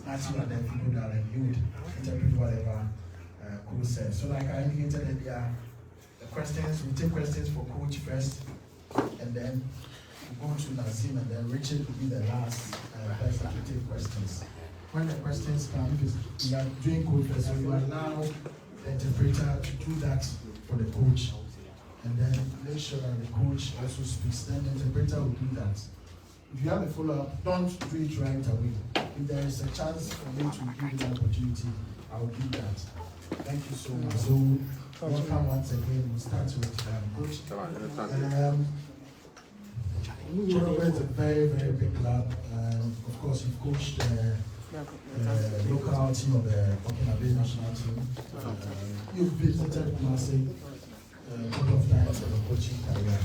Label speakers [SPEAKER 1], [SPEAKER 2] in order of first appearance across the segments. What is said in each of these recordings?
[SPEAKER 1] as you are there, people that you would interpret whatever coach says. So like I indicated earlier, the questions, we take questions for coach first, and then we go to Nazim, and then Richard will be the last person to take questions. When the questions come, we are doing coach first, so you allow the interpreter to do that for the coach, and then make sure that the coach also speaks. Then the interpreter will do that. If you have a follow-up, don't do it right away. If there is a chance for me to give you the opportunity, I will do that. Thank you so much. So, welcome once again. We'll start with coach. Kotoko is a very, very big club. Of course, you've coached the local team of the Burkina Faso national team. You've visited Marseille a couple of times in your coaching career.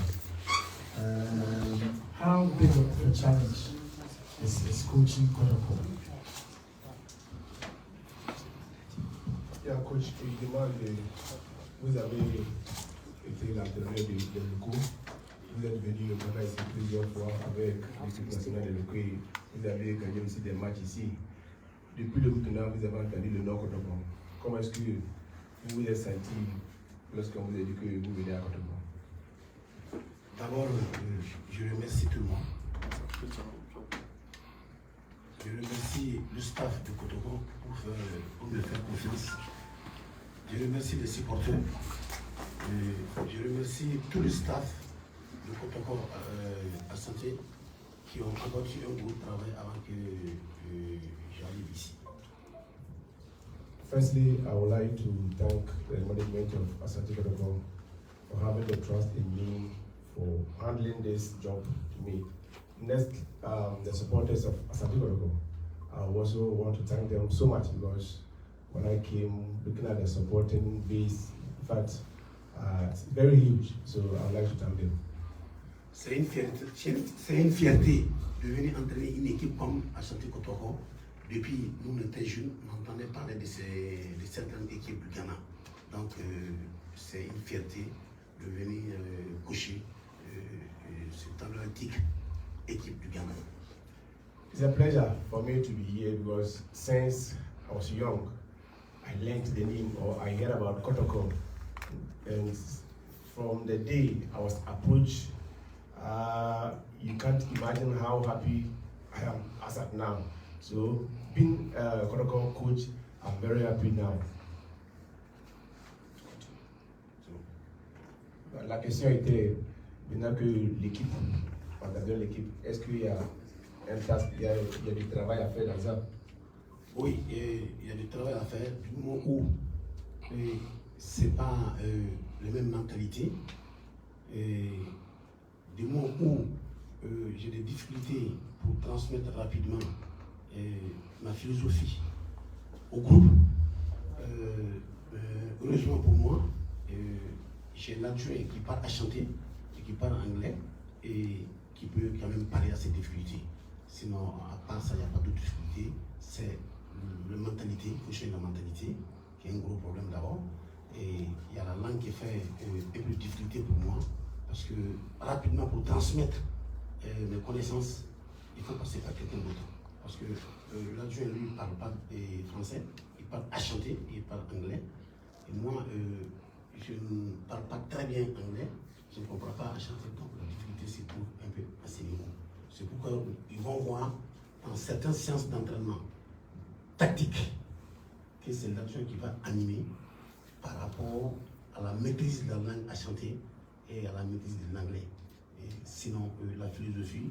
[SPEAKER 1] How big of a challenge is coaching Kotoko?
[SPEAKER 2] Yeah, coach, évidemment, vous avez été l'entraîneur de locaux. Vous êtes venu au Ghana ici plusieurs fois avec l'équipe nationale de locaux. Vous avez gagné aussi des matchs ici. Depuis le Burkina, vous avez entendu le Nord Kotoko. Comment est-ce que vous vous êtes senti lorsqu'on vous a dit que vous venez à Kotoko?
[SPEAKER 3] D'abord, je remercie tout le monde. Je remercie le staff de Kotoko pour me faire confiance. Je remercie les supporters. Je remercie tout le staff de Kotoko Asante qui ont abattu un gros travail avant que j'arrive ici.
[SPEAKER 2] Firstly, I would like to thank the management of Asante Kotoko for having the trust in me, for handling this job to me. Next, the supporters of Asante Kotoko. I also want to thank them so much because when I came looking at the supporting base, in fact, it's very huge. So I would like to thank them.
[SPEAKER 3] C'est une fierté de venir entraîner une équipe comme Asante Kotoko. Depuis nous étions jeunes, on entendait parler de certaines équipes du Ghana. Donc c'est une fierté de venir coacher cette emblématique équipe du Ghana.
[SPEAKER 2] It's a pleasure for me to be here because since I was young, I learned the name or I heard about Kotoko. And from the day I was approached, you can't imagine how happy I am as at now. So being a Kotoko coach, I'm very happy now. So, la question était, maintenant que l'équipe, on a donné l'équipe, est-ce qu'il y a il y a du travail à faire dans ça?
[SPEAKER 3] Oui, il y a du travail à faire du moment où ce n'est pas la même mentalité. Du moment où j'ai des difficultés pour transmettre rapidement ma philosophie au groupe, heureusement pour moi, j'ai l'adjoint qui parle à chanter, et qui parle anglais et qui peut quand même parler à ces difficultés. Sinon, à part ça, il n'y a pas d'autres difficultés. C'est la mentalité, il faut changer la mentalité, qui est un gros problème d'abord. Et il y a la langue qui fait un peu de difficulté pour moi, parce que rapidement, pour transmettre mes connaissances, il faut passer par quelqu'un d'autre. Parce que l'adjoint, lui, ne parle pas français, il parle à chanter, et il parle anglais. Et moi, je ne parle pas très bien anglais, je ne comprends pas à chanter, donc la difficulté se trouve un peu à ce niveau. C'est pourquoi ils vont voir dans certaines séances d'entraînement tactique que c'est l'adjoint qui va animer par rapport à la maîtrise de la langue à chanter et à la maîtrise de l'anglais. Sinon, la philosophie,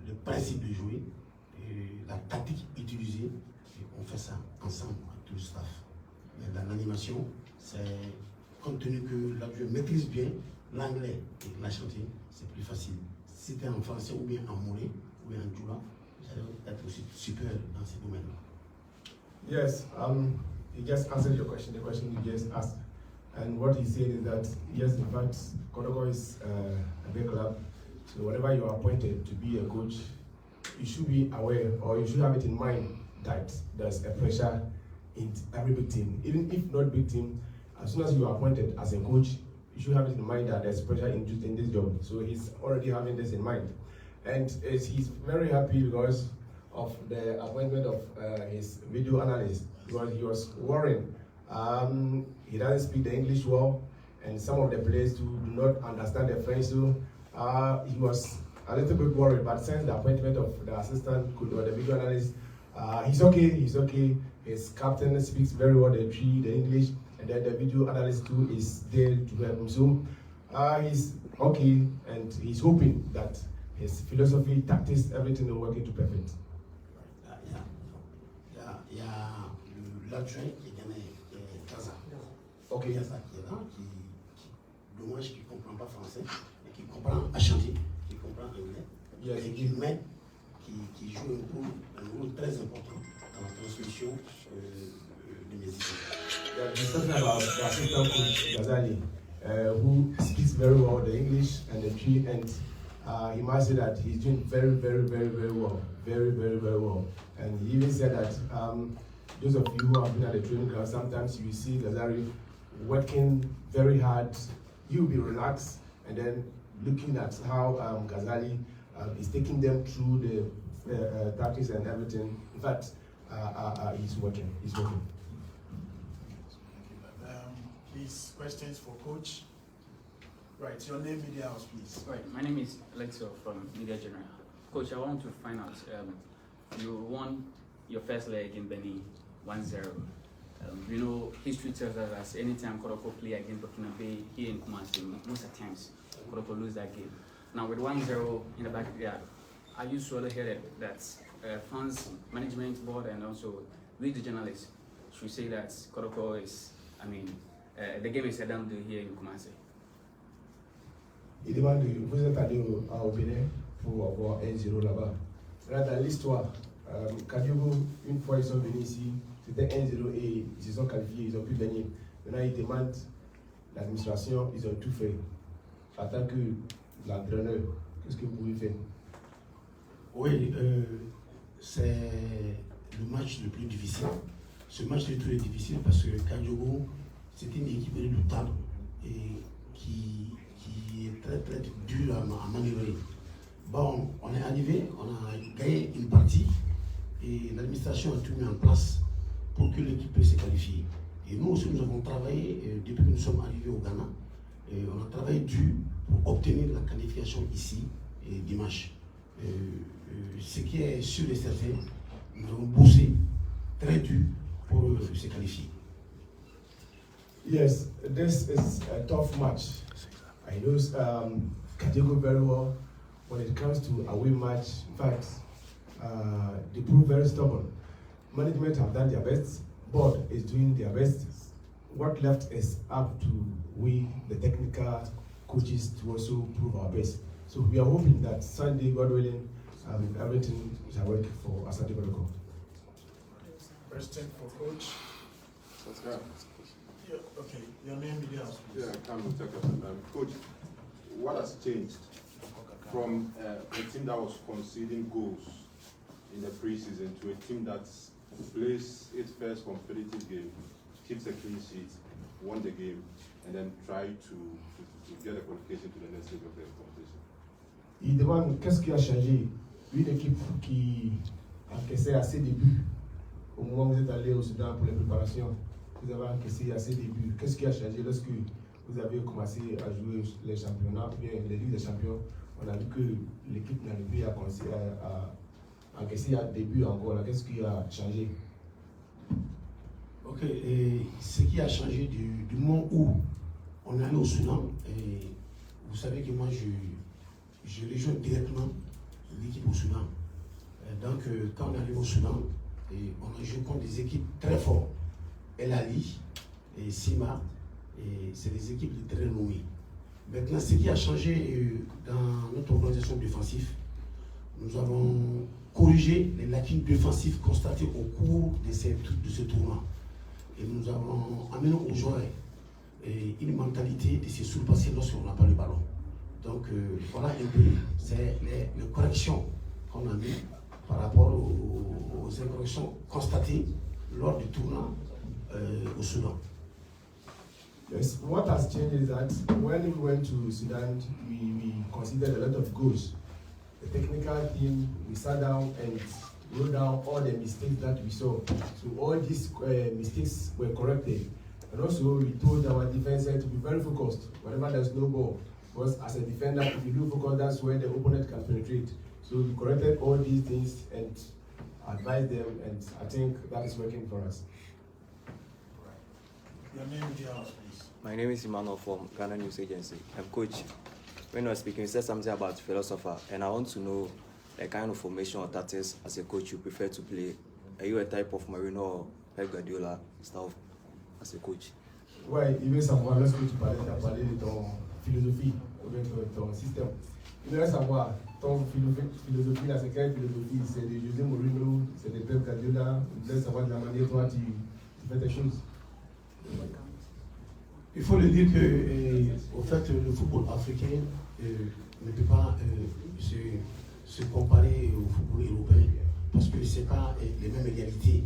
[SPEAKER 3] le principe de jouer, la tactique utilisée, on fait ça ensemble avec tout le staff. Mais dans l'animation, c'est compte tenu que l'adjoint maîtrise bien l'anglais et la chanter, c'est plus facile. Si c'était en français ou bien en mollet ou bien en djoula, j'allais être aussi super dans ces domaines-là.
[SPEAKER 2] Yes, he just answered your question, the question you just asked. And what he said is that, yes, in fact, Kotoko is a big club. So whenever you are appointed to be a coach, you should be aware or you should have it in mind that there's a pressure in every big team. Even if not big team, as soon as you are appointed as a coach, you should have it in mind that there's pressure in this job. So he's already having this in mind. And he's very happy because of the appointment of his video analyst because he was worried. He doesn't speak the English well, and some of the players do not understand the French, so he was a little bit worried. But since the appointment of the assistant coach or the video analyst, he's okay. He's okay. His captain speaks very well the English, and then the video analyst too is there to help him. So he's okay, and he's hoping that his philosophy, tactics, everything will work into perfect.
[SPEAKER 3] Il y a l'adjoint qui est gagné Gaza.
[SPEAKER 2] Ok.
[SPEAKER 3] Il y a ça qui est là, dommage qu'il ne comprend pas français, et qui comprend Asante, qui comprend anglais,
[SPEAKER 2] Yes.
[SPEAKER 3] et qui joue un rôle très important dans la transmission de mes idées.
[SPEAKER 2] Yeah, he's talking about the assistant coach Ghazali, who speaks very well the English and the tree, and he must say that he's doing very well, very well. And he even said that those of you who have been at the training ground, sometimes you see Ghazali working very hard. You'll be relaxed, and then looking at how Ghazali is taking them through the tactics and everything. In fact, he's working.
[SPEAKER 1] These questions for Coach. Right, your name, media house, please.
[SPEAKER 4] Right, my name is Alexio from Media General. Coach, I want to find out, you won your first leg in Benin 1-0. You know, history tells us that anytime Kotoko play against Burkina Faso here in Kumasi, most of the times Kotoko lose that game. Now with 1-0 in the backyard, are you swallow headed that fans, management board, and also we the journalists should say that Kotoko is, the game is a done deal here in Kumasi?
[SPEAKER 2] Il demande, vous êtes allé au Bénin pour avoir 1-0 là-bas. Là, dans l'histoire, Kadiogo, une fois ils sont venus ici, c'était 1-0 et ils se sont qualifiés, ils ont pu gagner. Maintenant, ils demandent l'administration, ils ont tout fait. En tant que l'entraîneur, qu'est-ce que vous pouvez faire?
[SPEAKER 3] Oui, c'est le match le plus difficile. Ce match est très difficile parce que Kadiogo, c'est une équipe redoutable et qui est très dur à manœuvrer. Bon, on est arrivé, on a gagné une partie et l'administration a tout mis en place pour que l'équipe puisse se qualifier. Et nous aussi, nous avons travaillé depuis que nous sommes arrivés au Ghana. Et on a travaillé dur pour obtenir la qualification ici dimanche. Ce qui est sûr et certain, nous avons bossé très dur pour se qualifier.
[SPEAKER 2] Yes, this is a tough match. I know Kadiogo very well. When it comes to away match, in fact, they prove very stubborn. Management have done their best, board is doing their best. What left is up to we, the technical coaches, to also prove our best. So we are hoping that Sunday, God willing, everything shall work for Asante Kotoko.
[SPEAKER 1] Question for Coach.
[SPEAKER 5] Pascal.
[SPEAKER 1] Yeah, okay, your name, media house, please.
[SPEAKER 5] Yeah, Coach, what has changed from a team that was conceding goals in the preseason to a team that plays its first competitive game, keeps a clean sheet, won the game, and then try to get a qualification to the next stage of the competition?
[SPEAKER 2] Il demande qu'est-ce qui a changé. Une équipe qui encaissait assez de buts au moment où vous êtes allé au Soudan pour les préparations. Vous avez encaissé assez de buts. Qu'est-ce qui a changé lorsque vous avez commencé à jouer les championnats, bien les Ligues des Champions? On a vu que l'équipe n'arrive plus à encaisser des buts encore. Qu'est-ce qui a changé?
[SPEAKER 3] Ok, et ce qui a changé du moment où on est allé au Soudan, et vous savez que moi je rejoins directement l'équipe au Soudan. Donc quand on est arrivé au Soudan, et on a joué contre des équipes très fortes, El Ali et Sima, et c'est des équipes de très renommées. Maintenant, ce qui a changé dans notre organisation défensive, nous avons corrigé les lacunes défensives constatées au cours de ce tournoi. Et nous avons amené aux joueurs une mentalité de se surpasser lorsqu'on n'a pas le ballon. Donc voilà un peu, c'est les corrections qu'on a mis par rapport aux incorrections constatées lors du tournoi au Soudan.
[SPEAKER 2] Yes, what has changed is that when we went to Sudan, we considered a lot of goals. The technical team, we sat down and wrote down all the mistakes that we saw. So all these mistakes were corrected. And also we told our defense to be very focused whenever there's no ball. Because as a defender, if you do focus, that's where the opponent can penetrate. So we corrected all these things and advised them, and I think that is working for us.
[SPEAKER 1] Your name and your house, please.
[SPEAKER 6] My name is Emmanuel from Ghana News Agency. I'm coach. When you were speaking, you said something about philosopher, and I want to know the kind of formation or tactics as a coach you prefer to play. Are you a type of Marino or Pep Guardiola style as a coach?
[SPEAKER 2] Ouais, il veut savoir, lorsque tu parlais de ton philosophie, ou bien ton système, il veut savoir ton philosophie, là, c'est quelle philosophie? C'est de José Mourinho, c'est de Pep Guardiola, il veut savoir de la manière dont tu fais tes choses.
[SPEAKER 3] Il faut le dire que, au fait, le football africain ne peut pas se comparer au football européen parce que ce n'est pas les mêmes égalités.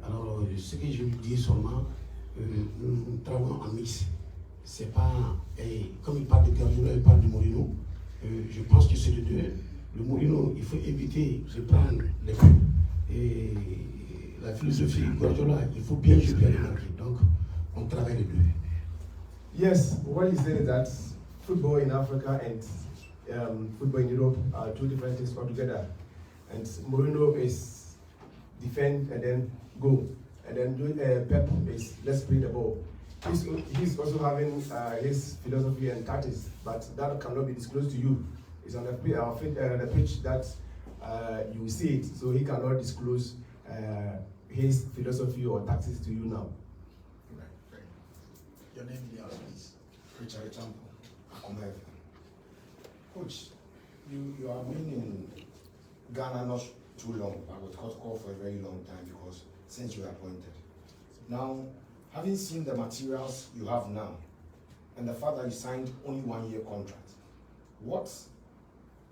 [SPEAKER 3] Alors, ce que je veux dire seulement, nous travaillons en mix. C'est pas, comme il parle de Guardiola, il parle de Mourinho, je pense que c'est les deux. Le Mourinho, il faut éviter de prendre les buts. Et la philosophie Guardiola, il faut bien jouer les marquer. Donc, on travaille les deux.
[SPEAKER 2] Yes, what he said is that football in Africa and football in Europe are two different things altogether. And Mourinho is defend and then go. And then Pep is let's play the ball. He's also having his philosophy and tactics, but that cannot be disclosed to you. It's on the pitch that you see it, so he cannot disclose his philosophy or tactics to you now.
[SPEAKER 1] Your name and your house, please.
[SPEAKER 7] Richard Champo, Akomev. Coach, you have been in Ghana not too long, but with Kotoko for a very long time because since you were appointed. Now, having seen the materials you have now, and the fact that you signed only 1 year contract, what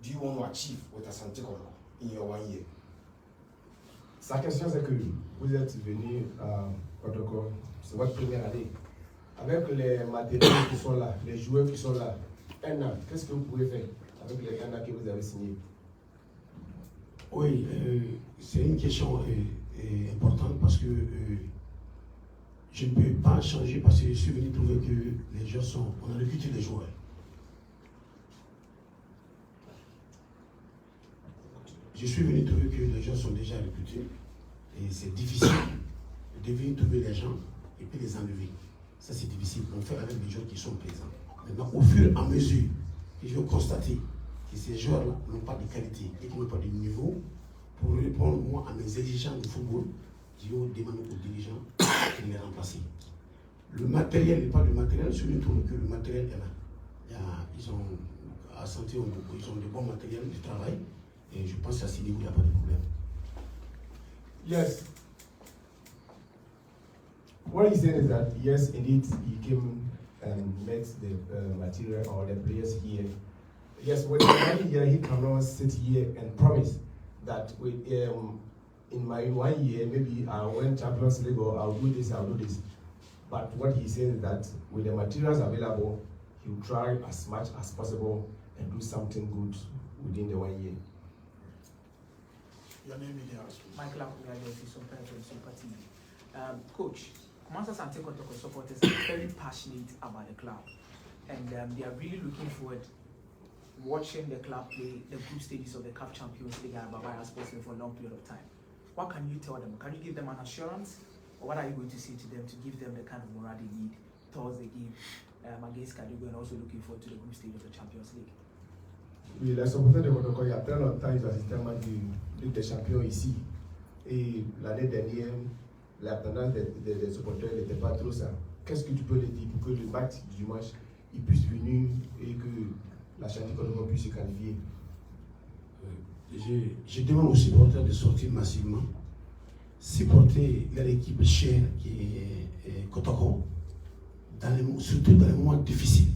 [SPEAKER 7] do you want to achieve with Asante Kotoko in your 1 year?
[SPEAKER 2] Sa question c'est que vous êtes venu à Kotoko, c'est votre première année. Avec les matériaux qui sont là, les joueurs qui sont là, un an, qu'est-ce que vous pouvez faire avec les un an que vous avez signé?
[SPEAKER 3] Oui, c'est une question importante parce que je ne peux pas changer parce que je suis venu trouver que les joueurs sont... On a recruté les joueurs. Je suis venu trouver que les gens sont déjà recrutés et c'est difficile de venir trouver les gens et puis les enlever. Ça c'est difficile. On fait avec les gens qui sont présents. Maintenant, au fur et à mesure que je vais constater que ces joueurs-là n'ont pas de qualité et qu'ils n'ont pas de niveau, pour répondre moi à mes exigences de football, je vais demander aux dirigeants de les remplacer. Le matériel n'est pas le matériel, je trouve que le matériel est là. Ils ont Asante, ils ont de bons matériels de travail et je pense qu'à ce niveau, il n'y a pas de problème.
[SPEAKER 2] Yes. What he said is that yes, indeed, he came and met the material or the players here. Yes, when one year he cannot sit here and promise that with in my 1 year maybe I'll win Champions League or I'll do this, I'll do this. But what he says is that with the materials available, he'll try as much as possible and do something good within the 1 year.
[SPEAKER 1] Your name and your house, please.
[SPEAKER 8] Michael Akugade, from Sympathy. Coach, Asante Kotoko supporters are very passionate about the club, and they are really looking forward watching the club play the group stages of the CAF Champions League at Bavaria Sports for a long period of time. What can you tell them? Can you give them an assurance, or what are you going to say to them to give them the kind of morale they need towards the game against Kadiogo and also looking forward to the group stage of the Champions League?
[SPEAKER 2] Oui, les supporters de Kotoko, il y a très longtemps, ils assistaient à du Ligue des Champions ici. Et l'année dernière, la tendance des supporters n'était pas trop ça. Qu'est-ce que tu peux leur dire pour que le match du dimanche, ils puissent venir et que la Asante Kotoko puisse se qualifier?
[SPEAKER 3] Je demande aux supporters de sortir massivement, supporter leur équipe chère qui est Kotoko, surtout dans les moments difficiles.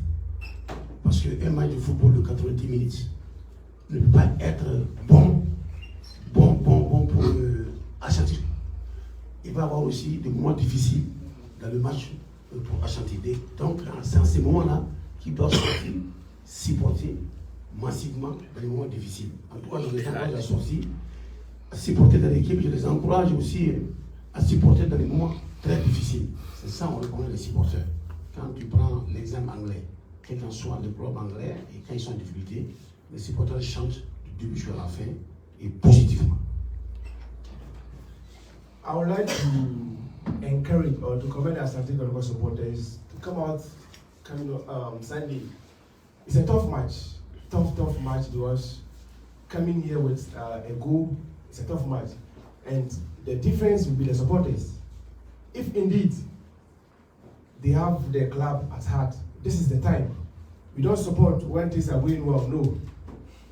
[SPEAKER 3] Parce qu'un match de football de 90 minutes ne peut pas être bon pour Asante. Il va y avoir aussi des moments difficiles dans le match pour Asante. Donc, c'est en ces moments-là qu'il doit sortir, supporter massivement dans les moments difficiles. En tout cas, dans les temps où il a sorti, à supporter dans l'équipe, je les encourage aussi à supporter dans les moments très difficiles. C'est ça, on reconnaît les supporters. Quand tu prends l'exemple anglais, quel qu'en soit le club anglais, et quand ils sont en difficulté, les supporters chantent du début jusqu'à la fin, et positivement.
[SPEAKER 2] I would like to encourage or to commend Asante Kotoko supporters to come out Sunday. It's a tough match, tough match because coming here with a goal, it's a tough match. And the difference will be the supporters. If indeed they have the club at heart, this is the time. We don't support when things are going well, no.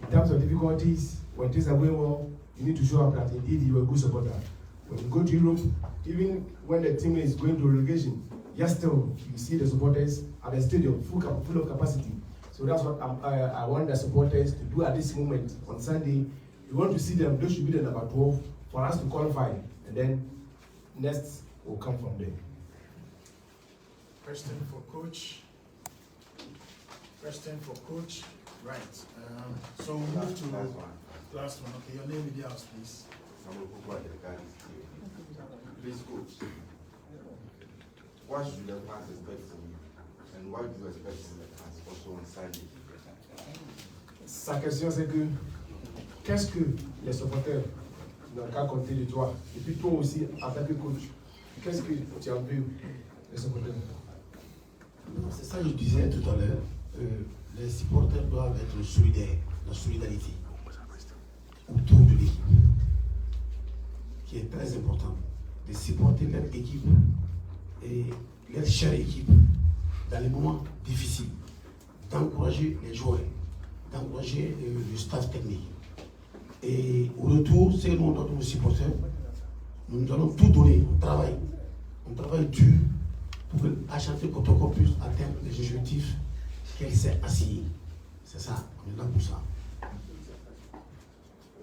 [SPEAKER 2] In terms of difficulties, when things are going well, you need to show up that indeed you are a good supporter. When you go to Europe, even when the team is going to relegation, yes, still you see the supporters at the stadium full of capacity. So that's what I want the supporters to do at this moment on Sunday. We want to see them; they should be the number 12 for us to qualify, and then next will come from there.
[SPEAKER 1] Question for coach. Question for coach. Right. So we move to last one. Okay, your name in the house, please.
[SPEAKER 9] Please, coach. What should the fans expect from you? And what do you expect from the fans also on Sunday?
[SPEAKER 2] Sa question c'est que qu'est-ce que les supporters n'ont qu'à compter de toi? Et puis toi aussi, en tant que coach, qu'est-ce que tu as vu les supporters?
[SPEAKER 3] C'est ça que je disais tout à l'heure. Les supporters doivent être solidaires, la solidarité autour de l'équipe, qui est très important. De supporter leur équipe et leur chère équipe dans les moments difficiles, d'encourager les joueurs, d'encourager le staff technique. Et au retour, ce que nous donne aux supporters, nous allons tout donner, on travaille dur pour que Asante Kotoko puisse atteindre les objectifs qu'elle s'est assigné. C'est ça, on est là pour ça.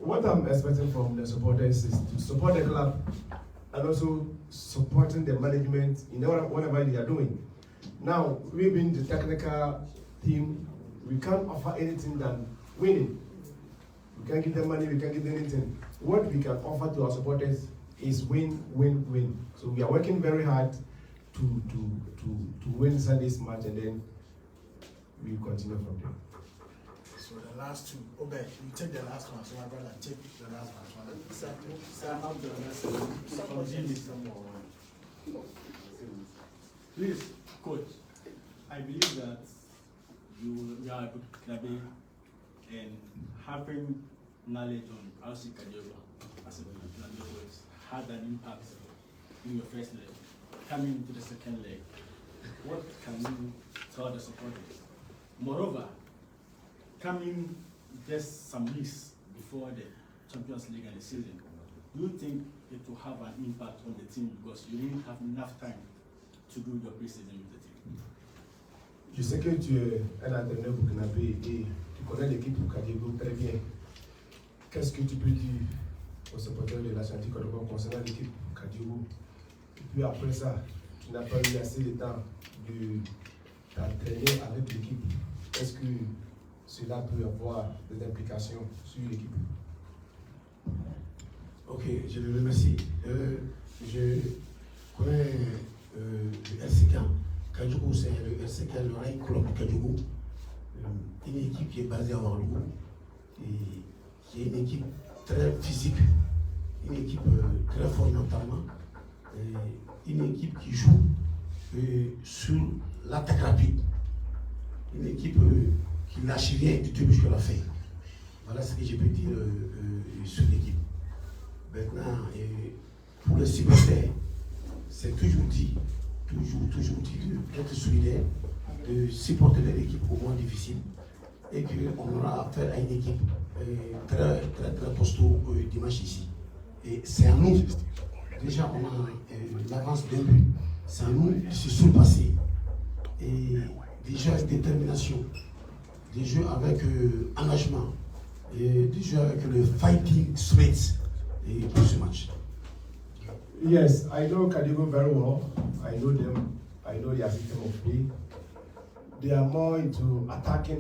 [SPEAKER 2] What I'm expecting from the supporters is to support the club and also supporting the management in whatever they are doing. Now, we being the technical team, we can't offer anything than winning. We can't give them money, we can't give them anything. What we can offer to our supporters is win, win, win. So we are working very hard to win Sunday's match, and then we continue from there.
[SPEAKER 1] So the last two. Obed, you take the last one. So my brother, take the last one.
[SPEAKER 10] Please, coach, I believe that you are a good clubby and having knowledge on RC Kadiogo as a Kadiogo had an impact in your first leg. Coming into the second leg, what can you tell the supporters? Moreover, coming just some weeks before the Champions League and the season, do you think it will have an impact on the team because you didn't have enough time to do your pre-season with the team?
[SPEAKER 2] Je sais que tu es un entraîneur burkinabé et tu connais l'équipe Kadiogo très bien. Qu'est-ce que tu peux dire aux supporters de l'Asante Kotoko concernant l'équipe Kadiogo? Et puis après ça, tu n'as pas eu assez de temps de t'entraîner avec l'équipe. Est-ce que cela peut avoir des implications sur l'équipe?
[SPEAKER 3] Ok, je le remercie. Je connais le RCK. Kadiogo, c'est le RCK, le Rail Club de Kadiogo. Une équipe qui est basée à Ouagadougou et qui est une équipe très physique, une équipe très forte mentalement, et une équipe qui joue sur l'attaque rapide, une équipe qui lâche rien du début jusqu'à la fin. Voilà ce que je peux dire sur l'équipe. Maintenant, pour les supporters, c'est toujours dit d'être solidaire, de supporter l'équipe au moins difficile et qu'on aura affaire à une équipe très costaud dimanche ici. Et c'est à nous, déjà on a l'avance d'un but, c'est à nous de se surpasser et des jeux avec détermination, des jeux avec engagement et des jeux avec le fighting spirit pour ce match.
[SPEAKER 2] Yes, I know Kadiogo very well. I know them. I know their system of play. They are more into attacking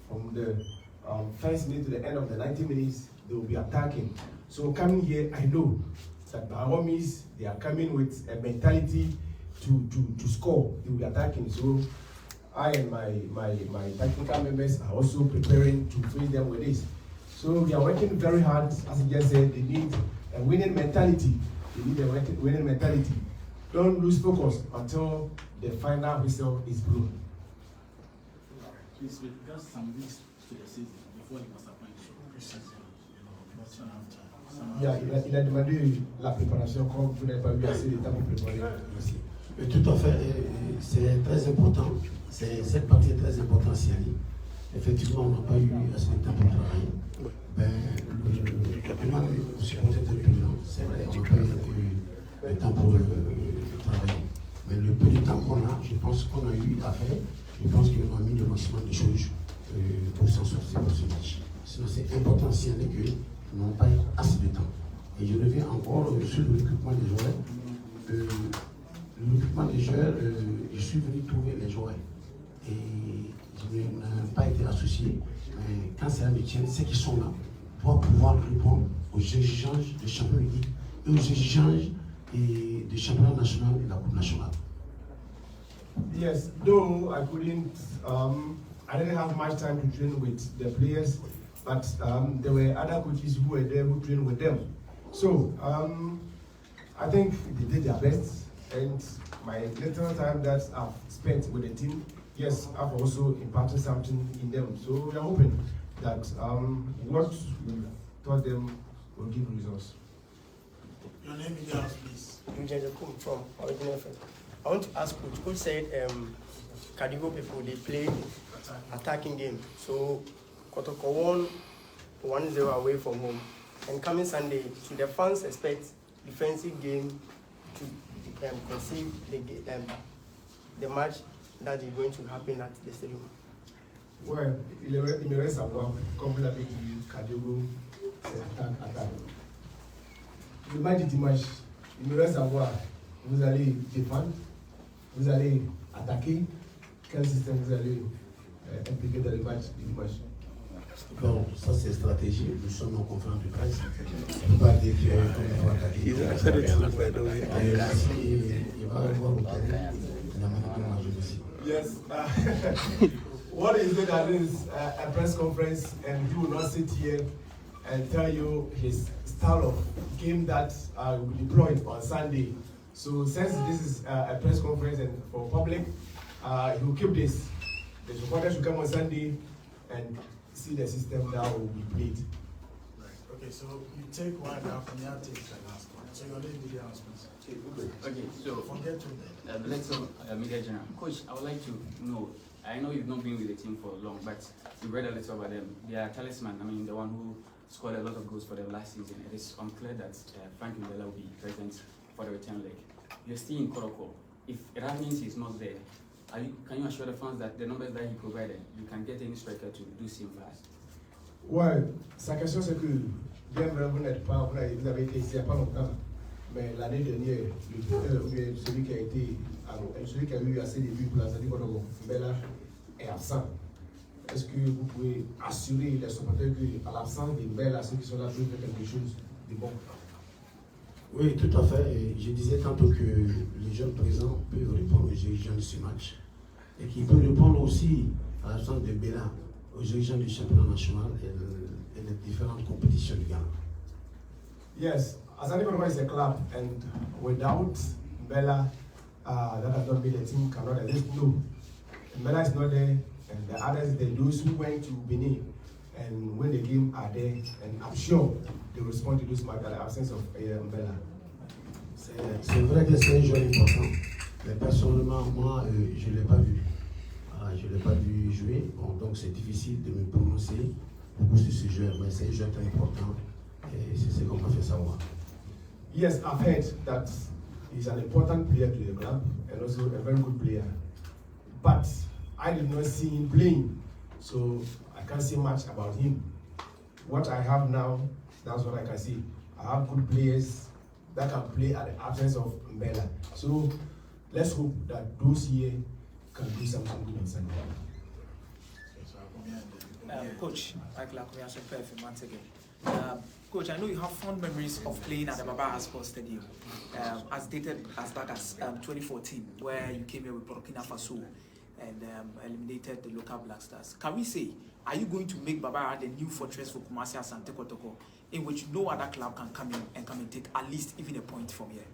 [SPEAKER 2] from the first minute to the end of the 90 minutes. they will be attacking. So coming here, I know that by all means, they are coming with a mentality to score. They will be attacking. So I and my technical members are also preparing to face them with this. So we are working very hard. As I just said, they need a winning mentality. They need a winning mentality. Don't lose focus until the final whistle is blown.
[SPEAKER 10] Please, with just some weeks to the season before the master plan show,
[SPEAKER 2] Yeah, il a demandé la préparation comme vous n'avez pas eu assez de temps pour préparer. Merci.
[SPEAKER 3] Tout à fait, c'est très important. Cette partie est très importante, Siali. Effectivement, on n'a pas eu assez de temps pour travailler. Ben, le championnat est supposé être brillant, c'est vrai, on n'a pas eu le temps pour travailler. Mais le peu de temps qu'on a, je pense qu'on a eu à faire, je pense qu'on a mis le maximum de choses pour s'en sortir pour ce match. Sinon, c'est important, Siali, que nous n'avons pas eu assez de temps. Et je reviens encore sur le recrutement des joueurs. Le recrutement des joueurs, je suis venu trouver les joueurs. Et je n'ai pas été associé. Mais quand c'est un métier, ceux qui sont là doivent pouvoir répondre aux exigences de championnat unique et aux exigences du championnat national et de la Coupe nationale.
[SPEAKER 2] Yes, though I couldn't, I didn't have much time to train with the players, but there were other coaches who were there who trained with them. So I think they did their best, and my little time that I've spent with the team, yes, I've also imparted something in them. So we are hoping that what we taught them will give results.
[SPEAKER 11] Your name is yours, please.
[SPEAKER 12] I'm from Original Friend. I want to ask Coach. Coach said Kadiogo people, they play attacking game. So Kotoko won 1-0 away from home. And coming Sunday, should the fans expect defensive game to conceive the match that is going to happen at the stadium?
[SPEAKER 2] Well, il me reste à voir, comme vous l'avez dit, Kadiogo, c'est attaque. Le match du dimanche, il me reste à voir, vous allez défendre, vous allez attaquer, quel système vous allez impliquer dans le match du dimanche?
[SPEAKER 3] Bon, ça c'est stratégie, nous sommes en conférence de presse. On ne peut pas dire qu'on va attaquer. Il va avoir au terrain, il a manqué de aussi.
[SPEAKER 2] Yes. What is it that is a press conference and he will not sit here and tell you his style of game that will be deployed on Sunday. So since this is a press conference and for public, he will keep this. The supporters will come on Sunday and see the system that will be played.
[SPEAKER 11] Right. Okay, so you take one now from your take the last one. So your name is the announcement.
[SPEAKER 4] Okay, so
[SPEAKER 11] Forget to
[SPEAKER 4] let's Media General. Coach, I would like to know, I know you've not been with the team for long, but we read a little about them. They are talisman, I mean the one who scored a lot of goals for them last season. It is unclear that Frank Mbella will be present for the return leg. You're still in Kotoko. If that means he's not there, can you assure the fans that the numbers that he provided, you can get any striker to do same for us?
[SPEAKER 2] Ouais, sa question c'est que bien vrai, vous n'êtes pas, vous avez été ici il n'y a pas longtemps, mais l'année dernière, celui qui a été, celui qui a eu assez de buts pour Asante Kotoko, Mbella est absent. Est-ce que vous pouvez assurer les supporters qu'à l'absence de Mbella, ceux qui sont là peuvent faire quelque chose de bon?
[SPEAKER 3] Oui, tout à fait. Et je disais tantôt que les jeunes présents peuvent répondre aux exigences de ce match et qu'ils peuvent répondre aussi à l'absence de Mbella, aux exigences du championnat national et les différentes compétitions du Ghana.
[SPEAKER 2] Yes, Asante Kotoko is a club, and without Mbella, that has not been a team cannot exist. No, Mbella is not there, and the others, those who went to Benin and when the game are there, and I'm sure they will respond to this match at the absence of Mbella.
[SPEAKER 3] C'est vrai que c'est un joueur important, mais personnellement, moi, je ne l'ai pas vu. Je ne l'ai pas vu jouer, bon, donc c'est difficile de me prononcer beaucoup sur ce joueur, mais c'est un joueur très important et c'est ce qu'on m'a fait savoir.
[SPEAKER 2] Yes, I've heard that he's an important player to the club and also a very good player. But I did not see him playing, so I can't say much about him. What I have now, that's what I can see. I have good players that can play at the absence of Mbella. So let's hope that those here can do something good on Sunday.
[SPEAKER 8] Coach, Michael Akuya, once again. Coach, I know you have fond memories of playing at the Baba Sports Stadium, as dated as back as 2014, where you came here with Burkina Faso and eliminated the local Black Stars. Can we say, are you going to make Baba the new fortress for Kumasi Asante Kotoko, in which no other club can come in and take at least even a point from here?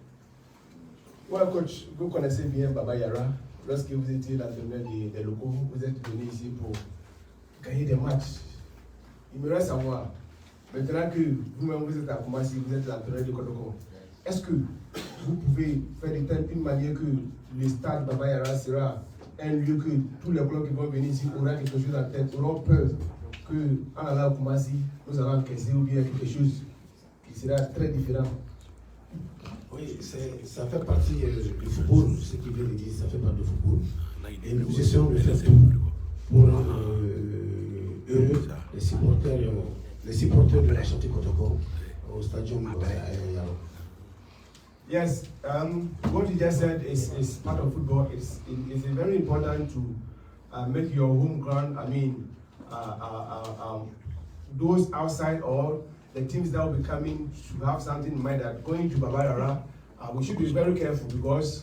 [SPEAKER 2] Well, coach, vous connaissez bien Baba Yara. Lorsque vous étiez l'entraîneur des locaux, vous êtes venu ici pour gagner des matchs. Il me reste à savoir, maintenant que vous-même vous êtes à Kumasi, vous êtes l'entraîneur de Kotoko, est-ce que vous pouvez faire de telle une manière que le stade Baba Yara sera un lieu que tous les clubs qui vont venir ici auront quelque chose en tête, auront peur qu'en allant à Kumasi, nous allons encaisser ou bien quelque chose qui sera très différent?
[SPEAKER 3] Oui, ça fait partie du football, ce qu'il vient de dire, ça fait partie du football. Et nous essayons de faire tout pour rendre heureux les supporters de Asante Kotoko au stadium Yaro.
[SPEAKER 2] Yes, what you just said is part of football. It's very important to make your home ground, those outside or the teams that will be coming should have something in mind that going to Babadara, we should be very careful because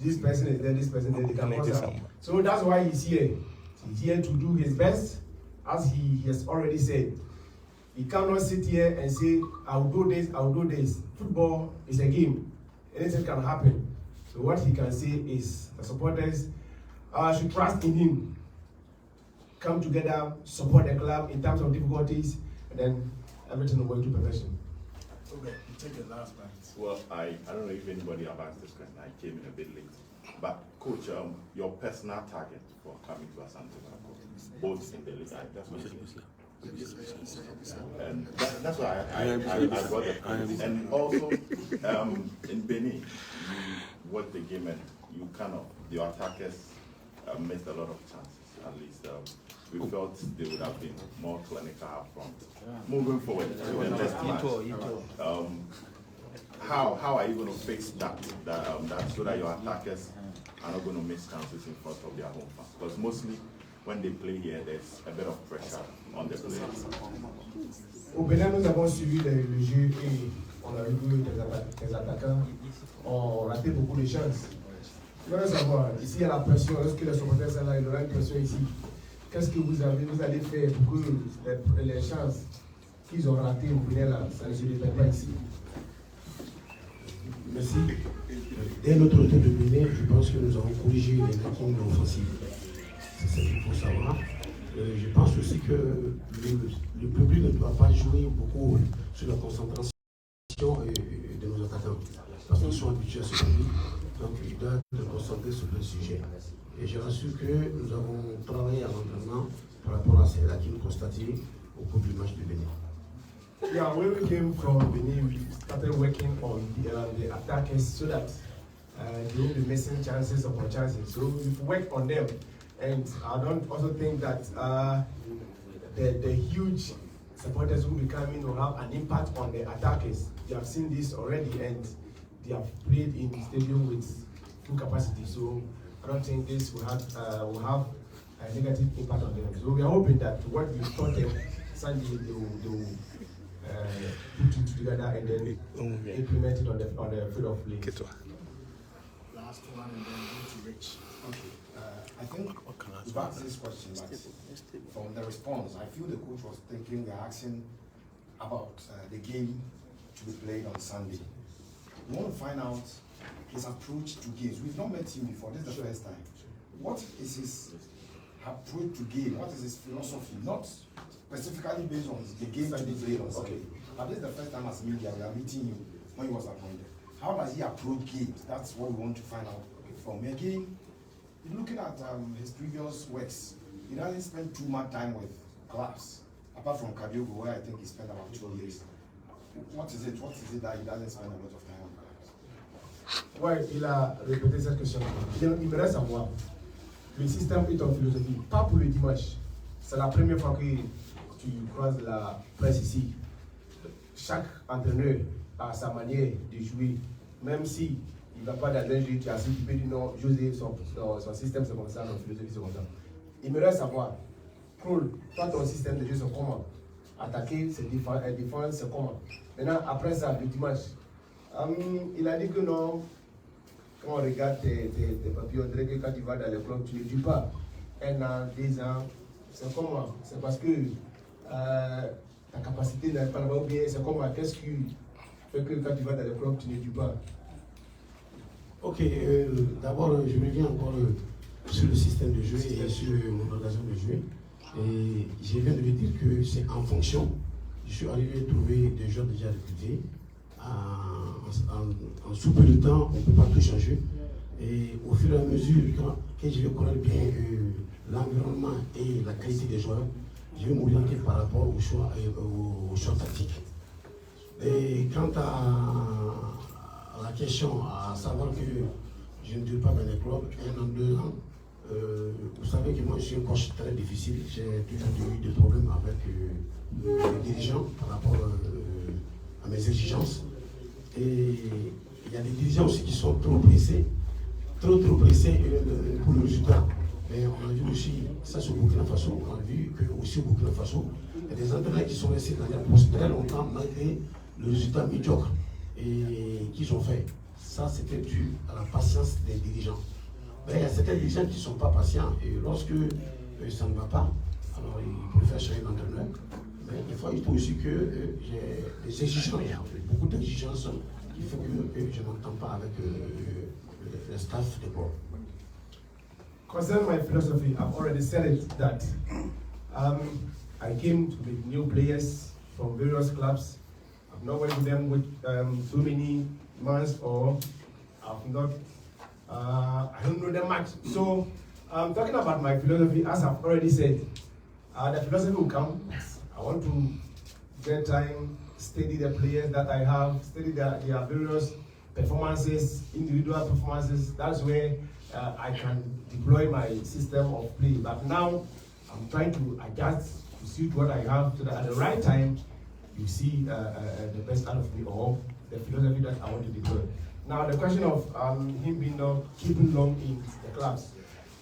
[SPEAKER 2] this person is there, this person is there, they can cause harm. So that's why he's here. He's here to do his best, as he has already said. He cannot sit here and say, I'll do this, I'll do this. Football is a game. Anything can happen. So what he can say is the supporters should trust in him. Come together, support the club in times of difficulties, and then everything will go into perfection.
[SPEAKER 11] Okay, you take the last bite.
[SPEAKER 5] Well, I don't know if anybody have asked this question. I came in a bit late. But coach, your personal target for coming to Asante Kotoko, both in the league, that's what and that's why I got the point. And also, in Benin, you watched the game and you your attackers missed a lot of chances. At least we felt they would have been more clinical up front. Moving forward to the next match, how are you going to fix that so that your attackers are not going to miss chances in front of their home fans? Because mostly when they play here, there's a bit of pressure on the players.
[SPEAKER 2] Au Bénin, nous avons suivi le jeu et on a vu les attaquants ont raté beaucoup de chances. Je voudrais savoir, ici il y a la pression, lorsque les supporters sont là, il y aura une pression ici. Qu'est-ce que vous allez faire pour que les chances qu'ils ont ratées au Bénin là, ça ne se répète pas ici?
[SPEAKER 3] Merci. Dès notre retour de Bénin, je pense que nous avons corrigé les lignes offensives. C'est ce qu'il faut savoir. Je pense aussi que le public ne doit pas jouer beaucoup sur la concentration de nos attaquants. Parce qu'ils sont habitués à ce public, donc ils doivent se concentrer sur le sujet. Et je rassure que nous avons travaillé à l'entraînement par rapport à cela qui nous constatait au cours du match de Bénin.
[SPEAKER 2] Yeah, when we came from Benin, we started working on the attackers so that they will be missing chances upon chances. So we've worked on them. And I don't also think that the huge supporters who will be coming will have an impact on the attackers. They have seen this already and they have played in the stadium with full capacity. So I don't think this will have a negative impact on them. So we are hoping that what we taught them Sunday, they will put it together and then implement it on the field of play.
[SPEAKER 11] Last one and then go to Rich.
[SPEAKER 7] Okay. I think you've asked this question, but from the response, I feel the coach was thinking, asking about the game to be played on Sunday. We want to find out his approach to games. We've not met him before, this is the first time. What is his approach to game? What is his philosophy? Not specifically based on the game that they played on Sunday. But this is the first time as media we are meeting him when he was appointed. How does he approach games? That's what we want to find out from him. Again, looking at his previous works, he doesn't spend too much time with clubs, apart from Kadiogo, where I think he spent about 2 years. What is it that he doesn't spend a lot of time on clubs?
[SPEAKER 2] Ouais, il a répété cette question. Il me reste à voir. Le système est en philosophie, pas pour le dimanche. C'est la première fois que tu croises la presse ici. Chaque entraîneur a sa manière de jouer, même si il ne va pas dans un jeu, tu as tu peux dire non, José, son système c'est comme ça, son philosophie c'est comme ça. Il me reste à voir, Kroll, toi ton système de jeu c'est comment? attaquer, c'est défendre, c'est comment. Maintenant, après ça, le dimanche, il a dit que non, quand on regarde tes papiers, on dirait que quand tu vas dans le club, tu ne dis pas 1 an, 2 ans, c'est comment? C'est parce que ta capacité n'est pas là-bas ou bien c'est comment? Qu'est-ce qui fait que quand tu vas dans le club, tu ne dis pas?
[SPEAKER 3] Ok, d'abord, je reviens encore sur le système de jeu et sur mon occasion de jouer. Et je viens de lui dire que c'est en fonction. Je suis arrivé à trouver des joueurs déjà recrutés. En sous peu de temps, on ne peut pas tout changer. Et au fur et à mesure que je vais connaître bien l'environnement et la qualité des joueurs, je vais m'orienter par rapport aux choix tactiques. Et quant à la question, à savoir que je ne dure pas dans les clubs, 1 an, 2 ans, vous savez que moi je suis un coach très difficile, j'ai toujours eu des problèmes avec les dirigeants par rapport à mes exigences. Et il y a des dirigeants aussi qui sont trop pressés pour le résultat. Mais on a vu aussi, ça sur Burkina Faso, on a vu que aussi au Burkina Faso, il y a des entraîneurs qui sont restés dans les postes très longtemps malgré le résultat médiocre et qu'ils ont fait. Ça, c'était dû à la patience des dirigeants. Mais il y a certains dirigeants qui ne sont pas patients et lorsque ça ne va pas, alors ils préfèrent changer d'entraîneur. Mais il faut aussi que j'ai des exigences, beaucoup d'exigences qui font que je n'entends pas avec le staff de club.
[SPEAKER 2] Concerning my philosophy, I've already said it that I came to meet new players from various clubs. I've not worked with them with so many months, or I've not, I don't know them much. So, talking about my philosophy, as I've already said, the philosophy will come. I want to get time, study the players that I have, study their various performances, individual performances. That's where I can deploy my system of play. But now I'm trying to adjust to suit what I have so that at the right time you see the best out of me or the philosophy that I want to deploy. Now the question of him being keeping long in the clubs.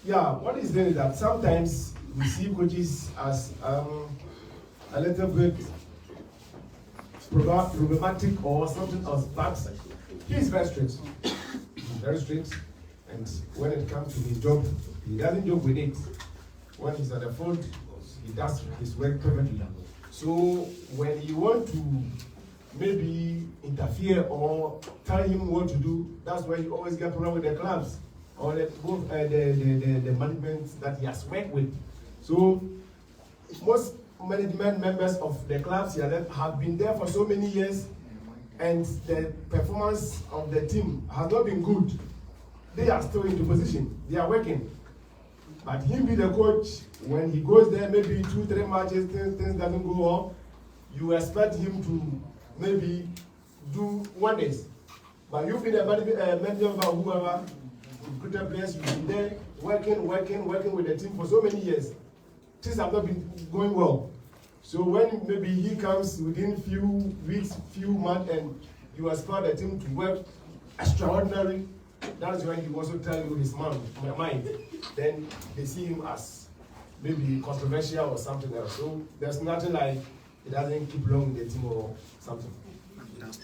[SPEAKER 2] Yeah, what is there is that sometimes we see coaches as a little bit problematic or something else, but he's very strict. Very strict. And when it comes to his job, he doesn't joke with it. When he's at the field, he does his work perfectly. So when you want to maybe interfere or tell him what to do, that's why you always get problem with the clubs or the management that he has worked with. So most management members of the clubs here have been there for so many years, and the performance of the team has not been good. They are still in the position, they are working. But him be the coach, when he goes there, maybe 2-3 matches, things doesn't go well, you expect him to maybe do wonders. But you be the manager of whoever, recruited players, you've been there working with the team for so many years. Things have not been going well. So when maybe he comes within few weeks, few months, and you expect the team to work extraordinary, that's when he also tell you his mind. Then they see him as maybe controversial or something else. So there's nothing like he doesn't keep long in the team or something.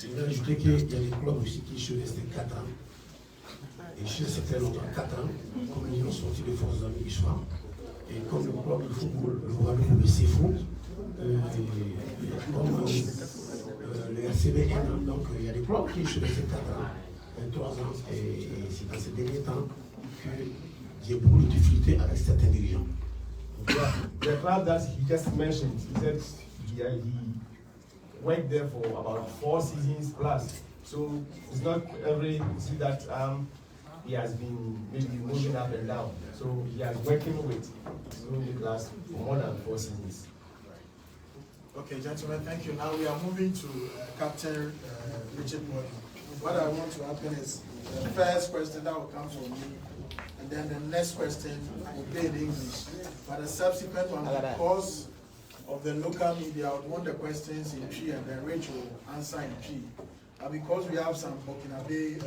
[SPEAKER 3] Je vais ajouter qu'il y a des clubs aussi qui sont restés 4 ans. Et je suis resté très longtemps, 4 ans, comme ils ont sorti de forces amies du soir. Et comme le club de football, le Guadeloupe, le CFO, comme le RCBN, donc il y a des clubs qui sont restés 4 ans. 3 ans, et c'est dans ces derniers temps que j'ai beaucoup de difficultés avec certains dirigeants.
[SPEAKER 2] Yeah, the club that he just mentioned, he said he worked there for about 4 seasons plus. So it's not every see that he has been maybe moving up and down. So he has working with Nicholas for more than 4 seasons.
[SPEAKER 11] Okay, gentlemen, thank you. Now we are moving to Captain Richard Morgan. What I want to happen is the first question that will come from me, and then the next question will be in English. But the subsequent one, because of the local media, I would want the questions in Twi, and then Rachel will answer in Twi. But because we have some Burkinabe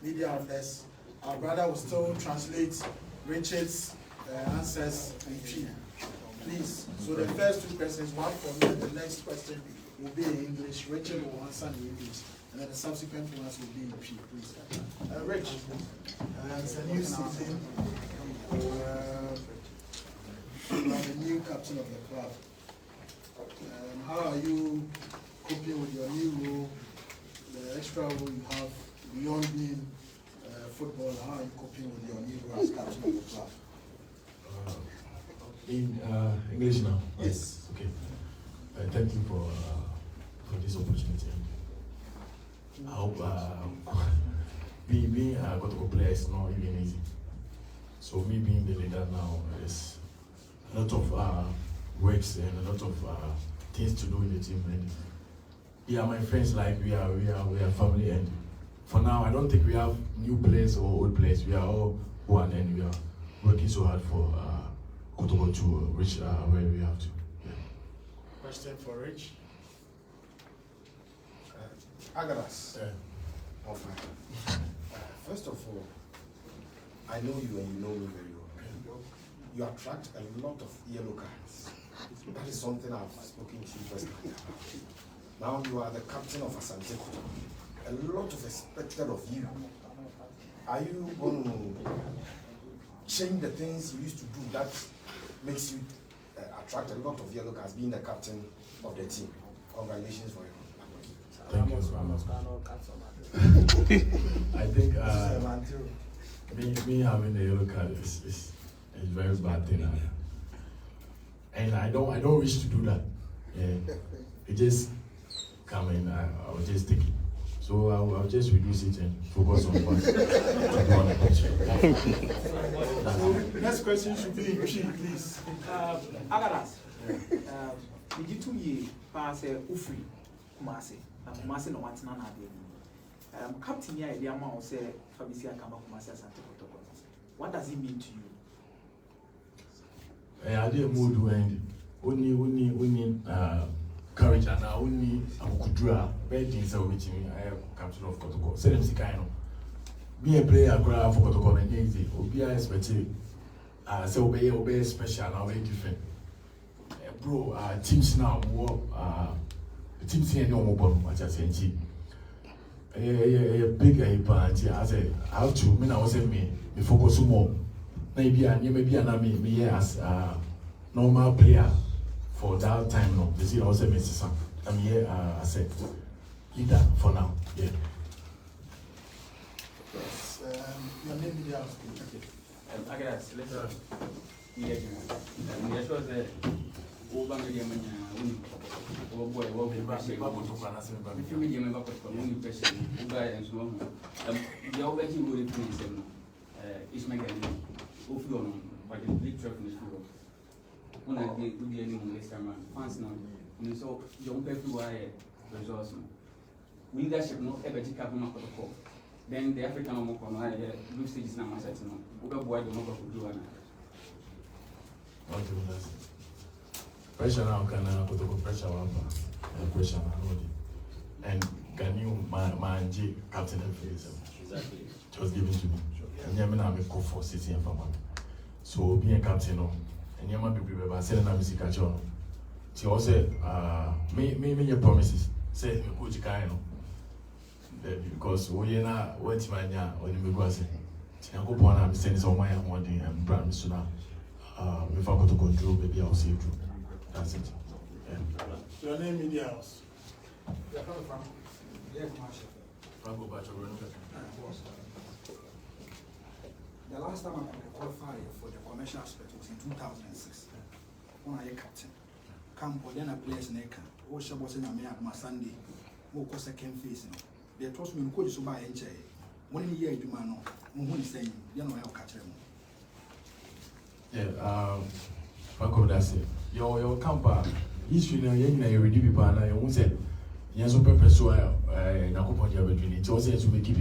[SPEAKER 11] media outlets, our brother will still translate Richard's answers in Twi. Please. So the first two questions, one for me, and the next question will be in English. Rachel will answer in English, and then the subsequent ones will be in P, please. Rich, it's a new season. You are the new captain of the club. How are you coping with your new role, the extra role you have beyond being football? How are you coping with your new role as captain of the club?
[SPEAKER 13] In English now?
[SPEAKER 11] Yes.
[SPEAKER 13] Okay. Thank you for this opportunity. I hope being a Kotoko player is not even easy. So me being the leader now is a lot of works and a lot of things to do in the team. And yeah, my friends, like we are family, and for now I don't think we have new players or old players. We are all one, and we are working so hard for Kotoko to reach where we have to. Yeah.
[SPEAKER 11] Question for Rich.
[SPEAKER 7] Agaras. First of all, I know you and you know me very well. You attract a lot of yellow cards. That is something I've spoken to you personally. Now you are the captain of Asante Kotoko. A lot of expected of you. Are you going to change the things you used to do that makes you attract a lot of yellow cards, being the captain of the team? Congratulations for you.
[SPEAKER 13] Thank you. I think me having the yellow card is a very bad thing, and I don't wish to do that. Yeah. It just come in, I will just take it. So I'll just reduce it and focus on what
[SPEAKER 11] Next question should be in P, please.
[SPEAKER 8] Agaras, did you 2 years pass Ufri Kumasi? Kumasi no wants none of Captain Ya, the amount say Fabisia Kama Kumasi Asante Kotoko. What does it mean to you?
[SPEAKER 13] I didn't move to end. Only courage and only Kudra, betting so which I am captain of Kotoko. Say them Sikano. Be a player for Kotoko and easy. Be a special. So obey special and obey different. Bro, teams now more teams here no more much as a big party. As I have to, I was me focus more. Maybe me as a normal player for that time. No, the zero also misses. I'm here as a leader for now. Yeah.
[SPEAKER 11] Yes. Your name is
[SPEAKER 4] I guess let's over media oh boy, what we pass it up to Fanasa. If you media member for only person, and so on. The already would please is my game. Ofion, but the big truck in the school. When I did with the animal this time, fans now. And so, young people are resource. Leadership not ever take up enough of the call. Then the African Omocon, blue stages now, I said, no, why do not do it?
[SPEAKER 13] Pressure now can put up pressure and pressure and can you manage captain and face? Exactly. It was given to me. And you have a call for city and family. So being a captain, and you might be prepared by selling a music catch on. She also me your promises. Say me coach kind because we are not what mania or the Miguasi. Tiango Bona, I'm saying so my one day and brand sooner. If I go to control, maybe I'll see you through. That's it. Yeah.
[SPEAKER 11] Your name in the house.
[SPEAKER 14] You're coming from? Yeah, commercial.
[SPEAKER 13] I'll go back to
[SPEAKER 14] the last time I qualified for the commercial aspect was in 2006. When I was captain. Come, then I players in Eka. Oh, she was in a mere Sunday. More second phase. They trust me, coach so by NJ. 1 year, you man, who is saying, you know, I'll catch them.
[SPEAKER 13] Yeah, that's it. Your camper history now, you already be part of. You won't say, yes, so purpose so I upon your between it. Also, to make it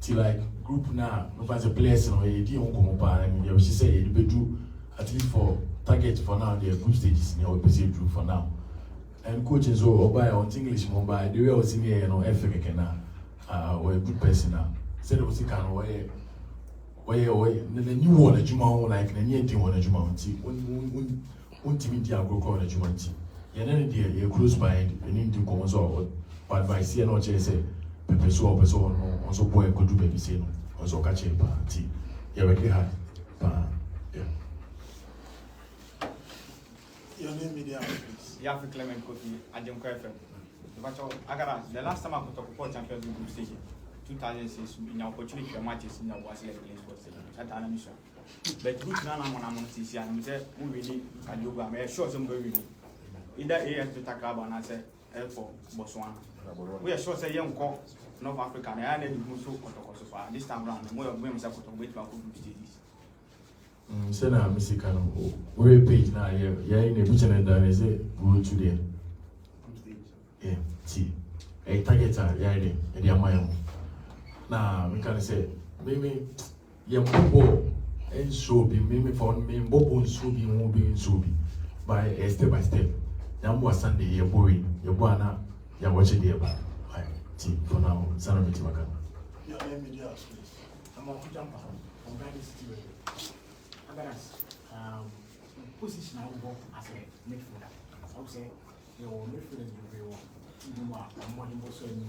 [SPEAKER 13] till like group now, no as a place, no, you don't come up and you say you do at least for target for now. The group stages, you know, we do for now. And coaches or buy on English mobile, the way I was in here, you know, Africa now, or a good person now. Said it was a kind of way. The new one, a Juma, like the new one, a Juma. When ultimate agrocol and jumanti. Yan dear, you close by and into commons or but by seeing no chase, Pepe so also boy could do baby say no, also catch a party. You're very hard.
[SPEAKER 11] Your name, media, please.
[SPEAKER 15] Yeah, for Clement Kofi, Adam Creffer. The last time I could talk about Champions League group stage, 2006, in your opportunity for matches in the was like place for at Anamisha. But good now, I'm on CC and said, we really, and you are sure some very either A to Takaba and I said, L for Botswana. We are sure say young call North Africa, and I didn't move so far. This time around, more of women support on which one could be
[SPEAKER 13] Sena Missicano, we page now, yeah, in a butcher and there is a go to there. Yeah, see, a target, yeah, and your mind. Now, we can say, maybe, yeah, Bobo and so be, maybe for me, Bobo and so be, won't be in so be, by step by step. Now, Sunday, you're boring, you're buana, you're watching the about. See, for now, Sana Mitimakan.
[SPEAKER 11] Your name, media, please.
[SPEAKER 16] I'm on jumper from Garden City. Position I will go as a midfielder. I would say your midfielders will be one. You are more than also in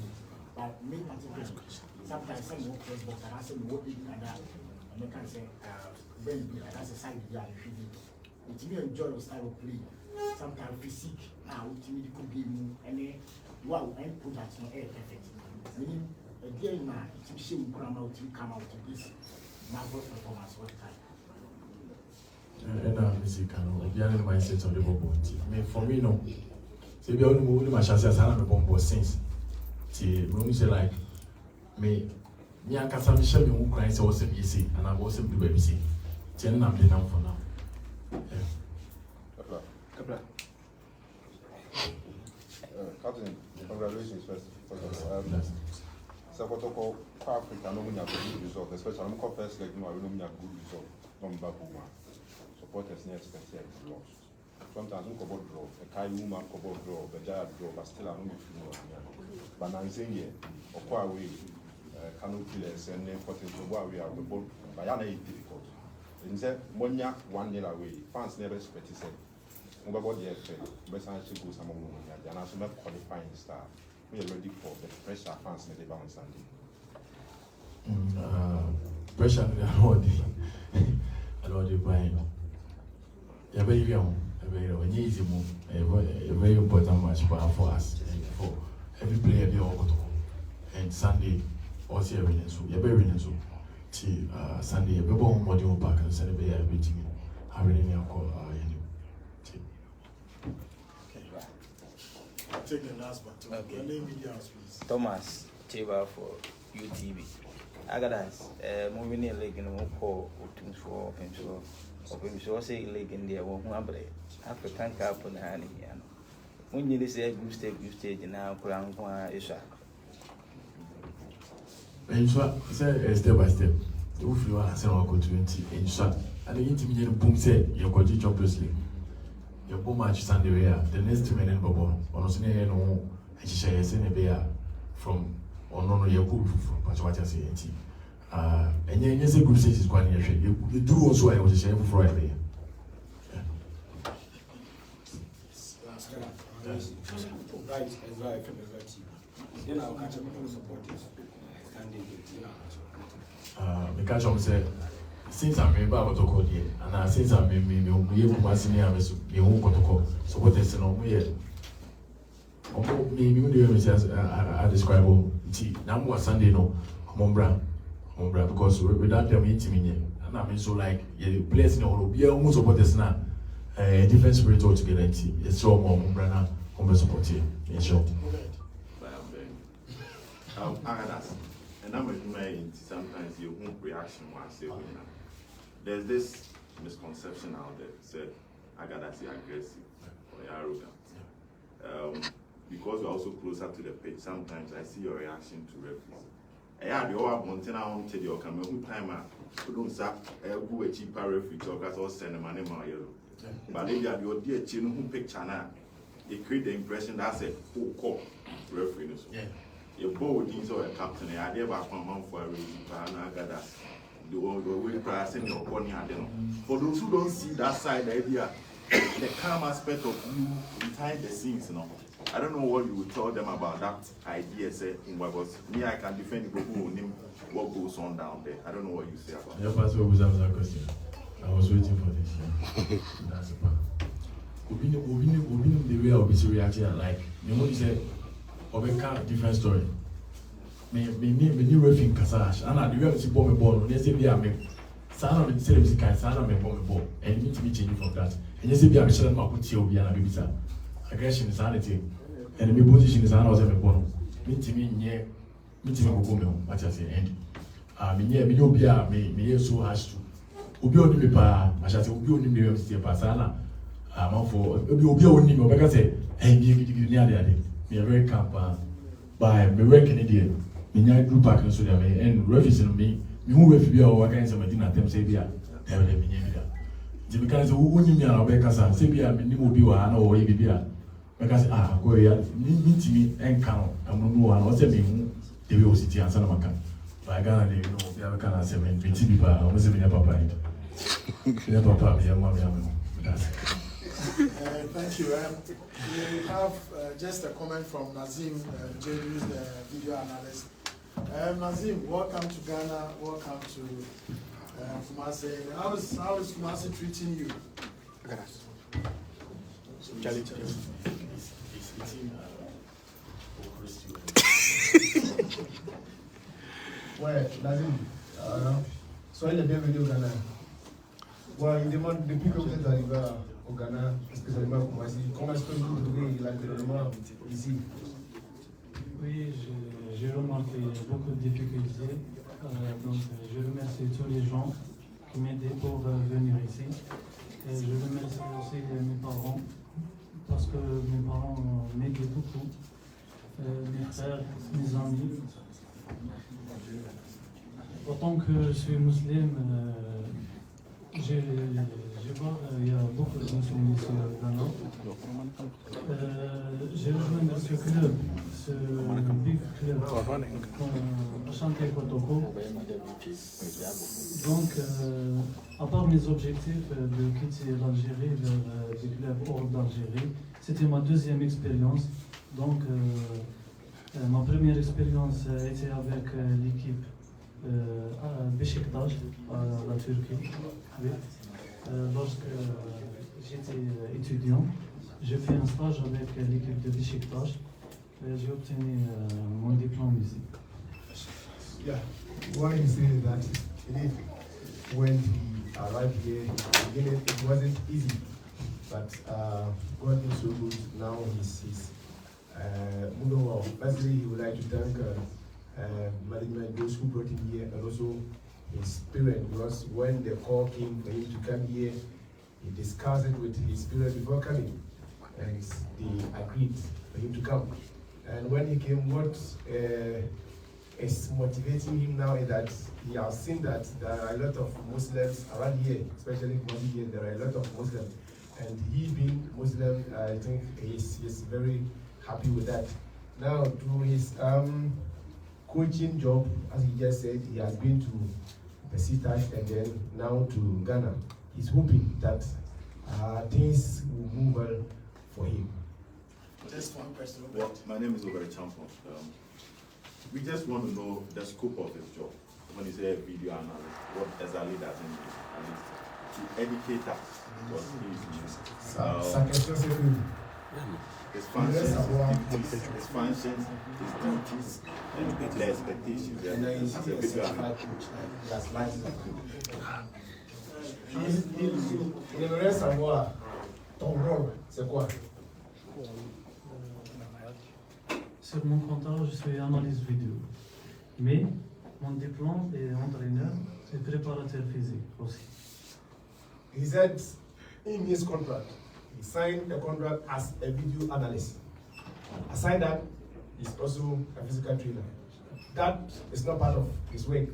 [SPEAKER 16] but me particularly sometimes some more press box and I say what big and that and they can say very big and that's a side you are shooting. It me enjoy your style of play. Sometimes physique now it me could be and then wow and put that no air perfect. Meaning again man it should come out to this marvelous performance what time.
[SPEAKER 13] And music and the other mindset of the Bobo. For me, no. So, we only move my chance as I am a bomb since. See, when you say like me, I can't say Michelle, you cry, so was easy, and I wasn't the baby. See, I'm the number for now.
[SPEAKER 5] Captain, congratulations first of all. So, Kotoko, Africa, no one has a good result, especially I'm first like no, I don't have good result. From back home. Supporters near expected lost. Sometimes we cover draw, a kind woman cover draw, the giant draw, but still I don't know. But I'm saying here, of course, we cannot kill us and then put into what we are the boat. But I know difficult. In that 1 year, 1 year away, fans never expect to say, about the effect, but I should go some more. And as a qualifying star, we are ready for the pressure fans may be on Sunday.
[SPEAKER 13] Pressure, I don't do buying. A very young, a very easy move, a very important match for us and for every player be all and Sunday also winning so you're very winning so Sunday you're born module park and Sunday be everything I really need to call
[SPEAKER 11] Take the last one. Okay. Your name, media, please.
[SPEAKER 17] Thomas Cheba for UTV. I got us moving in lake in the call for pencil. Open so say lake in there won't number African Cup on the honey. When you say group stage now, Crown Isha.
[SPEAKER 13] And so, step by step, if you are saying 20 and shot, and the intimate boom said, you're going to Champions League. Your boom match Sunday, the next 2 minutes, Bobo, on Sunday, no, and she says, from or no, you're good from what I say. And yes, a good stage is quite near. You do also, I was saying for Friday. Because say, since I'm a Baba Toko, and since I'm a supporters no me. I describe it. Now, Sunday, no, Mombra, because without them, and I mean, so like, the players in all be almost supporters now, different spirit altogether. It's so more Mombra now, Mombra support here. Yes, sure.
[SPEAKER 5] And I'm admiring sometimes your own reaction when I say winner. There's this misconception out there said Agadasi aggressive or arrogant. Because we're also closer to the pitch, sometimes I see your reaction to referees. Yeah, the old one thing I want to tell you, come every time I don't say go a cheaper referee talk as all send money my yellow. But if you have your dear chin who picture now, it create the impression that's a full call referee. Your board is or a captain, I never come on for a reason, but I got that. The way pricing your money, I don't know. For those who don't see that side idea,
[SPEAKER 18] the calm aspect of you behind the scenes, you know. I don't know what you would tell them about that idea, say, because me, I can defend what goes on down there. I don't know what you say about
[SPEAKER 13] Your pastor was that question. I was waiting for this. Yeah. That's the part. The way I'll be reacting, like, you know what you said, of a kind of different story. Me new refing Kasash, and I do see bomb ball, they say, be a me. Sana of the service can sana me bomb ball, and you need to be changing from that. And you say, be a Michelle Makuti, be an abisa. Aggression is sanity, and the position is an other bone. Meet me near, meet me go, what I say, and me no be a me so has to. Ubi only me pa, I shall say, Ubi only me Mr. Pasana. I'm for Ubi only me, because I say, hey, you near the other. Me a very camp by me work Canadian. Me near group back in Sudan, and revision me who will be our kinds of Medina, them say, be a devil, me near. The because who knew me and Rebecca, say, be a minimum be one or be a because go here, meet me and count, and no one was a me, the way city and Sanamaka. By Ghana, you know, the other kind of 20 people, I was a papa. Never papa, your mommy.
[SPEAKER 11] Thank you. We have just a comment from Nazim, J, who's the video analyst. Nazim, welcome to Ghana. Welcome to Kumasi. How is Kumasi treating you?
[SPEAKER 2] Ouais, Nazim, soyez les bienvenus au Ghana. Bon, il demande depuis que vous êtes arrivé au Ghana, spécialement au Kumasi, comment est-ce que vous trouvez l'environnement ici?
[SPEAKER 19] Oui, j'ai remarqué beaucoup de difficultés. Donc, je remercie tous les gens qui m'aidaient pour venir ici. Et je remercie aussi mes parents, parce que mes parents m'aidaient beaucoup. Mes frères, mes amis. Autant que je suis musulman, je vois il y a beaucoup de musulmans ici au Ghana. J'ai rejoint ce club, ce big club, Asante Kotoko. Donc, à part mes objectifs de quitter l'Algérie vers des clubs hors d'Algérie, c'était ma deuxième expérience. Donc, ma première expérience était avec l'équipe Beşiktaş à la Turquie. Oui. Lorsque j'étais étudiant, j'ai fait un stage avec l'équipe de Beşiktaş et j'ai obtenu mon diplôme ici.
[SPEAKER 2] Yeah, why you say that indeed when he arrived here, it wasn't easy, but God is so good. Now he's moving well. Firstly, he would like to thank management, those who brought him here, and also his parents, because when the call came for him to come here, he discussed it with his parents before coming, and they agreed for him to come. And when he came, what is motivating him now is that he has seen that there are a lot of Muslims around here, especially in here, there are a lot of Muslims. And he being Muslim, I think he's very happy with that. Now, through his coaching job, as he just said, he has been to Besiktas and then now to Ghana. He's hoping that things will move well for him.
[SPEAKER 11] Just one question.
[SPEAKER 18] Well, my name is Obere Champon. We just want to know the scope of his job. When you say video analyst, what exactly does it mean? At least to educate us. His functions, his functions, his duties, and the expectations. As a video analyst.
[SPEAKER 2] Il aimerait savoir ton rôle, c'est quoi?
[SPEAKER 19] Sur mon contrat, je suis analyste vidéo. Mais mon diplôme est entraîneur et préparateur physique aussi.
[SPEAKER 2] He said in his contract, he signed the contract as a video analyst. Aside that, he's also a physical trainer. That is not part of his work.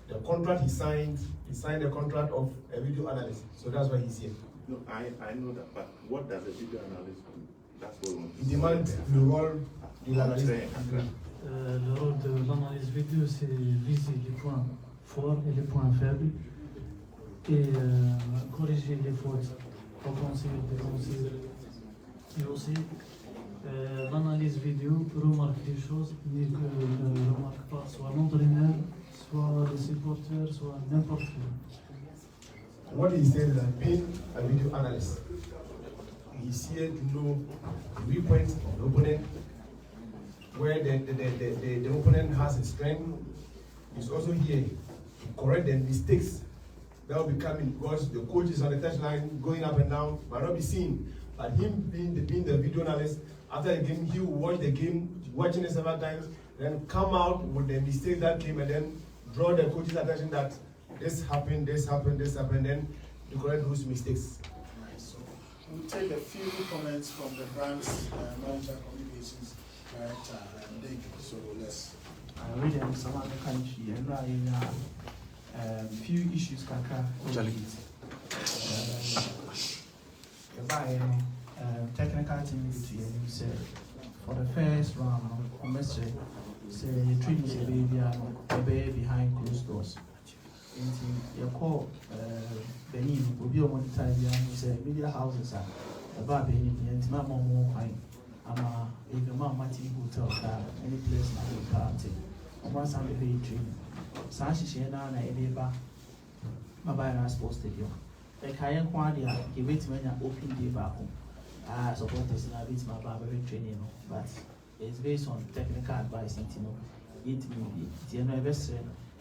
[SPEAKER 2] The contract he signed the contract of a video analyst. So that's why he's here.
[SPEAKER 18] No, I know that, but what does a video analyst do? That's what we want.
[SPEAKER 2] He demands le rôle de l'analyste.
[SPEAKER 19] Le rôle de l'analyse vidéo, c'est viser les points forts et les points faibles et corriger les fautes au conseil des conseillers. Et aussi, l'analyse vidéo remarque des choses, mais que ne remarque pas soit l'entraîneur, soit les supporters, soit n'importe qui.
[SPEAKER 2] What he said is that being a video analyst, he's here to know the weak points of the opponent, where the opponent has a strength. He's also here to correct the mistakes that will be coming, because the coach is on the touchline going up and down, might not be seen. But him being the video analyst, after the game, he will watch the game, watching it several times, then come out with the mistakes that came and then draw the coach's attention that this happened, then to correct those mistakes.
[SPEAKER 11] Right, so we'll take a few comments from the brand's manager communications director, David. So let's.
[SPEAKER 8] I read them some other country and I in few issues kaka. Technical team said for the first round, say treaties a baby behind closed doors. You call Benin will be on the time say media houses are about Benin and my mom won't find. If your mom might hotel any place now will party. Once I'm a very training. Sashi Shena and a neighbor, my by sports stadium. The Kayan Quadia give it when you open day back home. I support this in a bit my barbarian training, but it's based on technical advice. It may be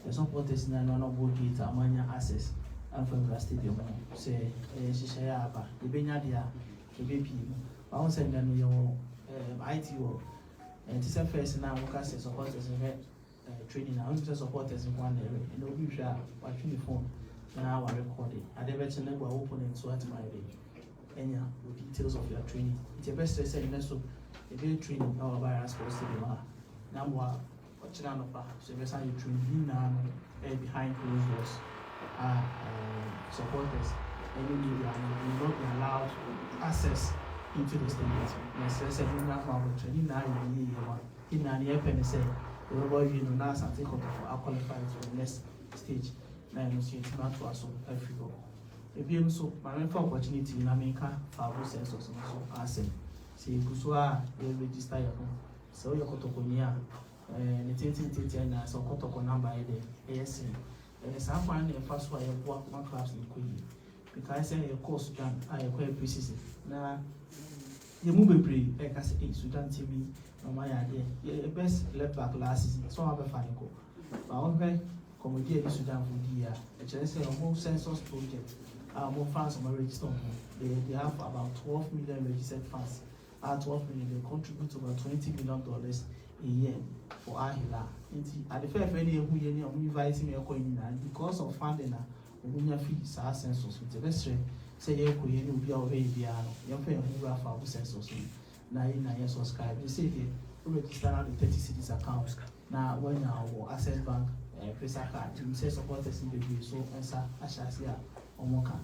[SPEAKER 8] the support is not one of the Amania access and from the stadium. Say, Shishayaba, the Benadia, KBP. I won't send them your ITO. And it's a first now, because the supporters in training. I want to support us in one area. You know, we shall watch uniform now. I recording. I never mentioned that we're opening so at my age. And yeah, with details of your training. It's the best to say, so a day training our virus supposed to be now. Watching on the so we say you train now behind closed doors. Supporters, any media will not be allowed access into the stadium. Necessary not training now in an airplane say. You know, now Asante Kotoko are qualified for the next stage. Now, you see, it's not to us every go. If you so, my main opportunity in America, Fabu sense of so asset. See, Busua, they register your home. So, your Kotokonia, and the Tintin, so Kotoko number, ASN. And some find the first way of work one clubs in Queen. Because I say a course done, I acquire precision. Now, you move a pre, like I say, Sudan TV. My idea, the best left back last season, so I'm a fan. But okay, comedy in Sudan for the year. It's a more census project. More fans on my register. They have about 12 million registered fans. 12 million, they contribute about $20 million a year for Ahila. At the fair venue, who you know, inviting me a coin because of funding, we have fees our census with the best say you could be away piano. You're paying who have our census. 9 years subscribe. You see the register out the 30 cities account. Now when you access bank press card, you say supporters in the view so answer Ashasia or Moka.